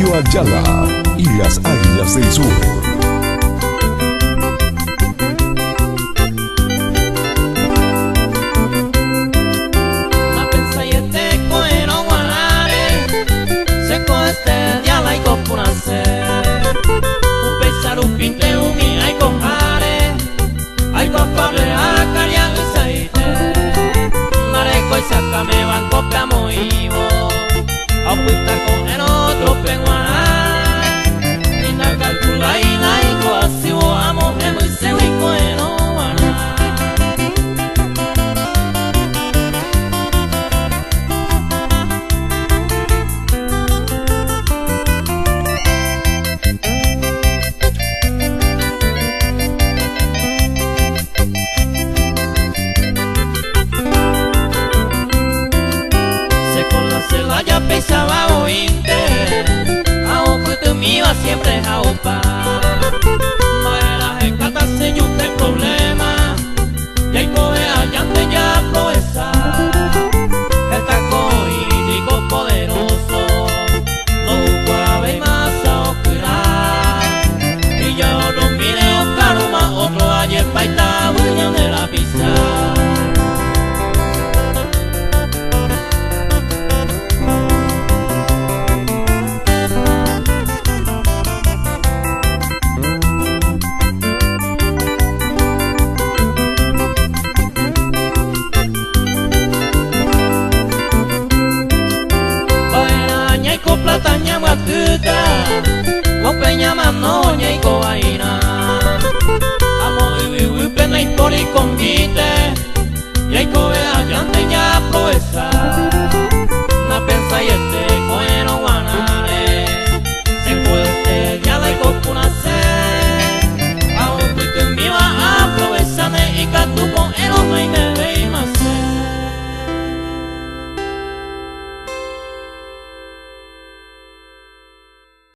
Sergio Ayala y las Águilas del Sur. Sácame banco peamoivo, apunta con el otro penguán. Y na calcula y na igual si o amo es muy seu y bueno.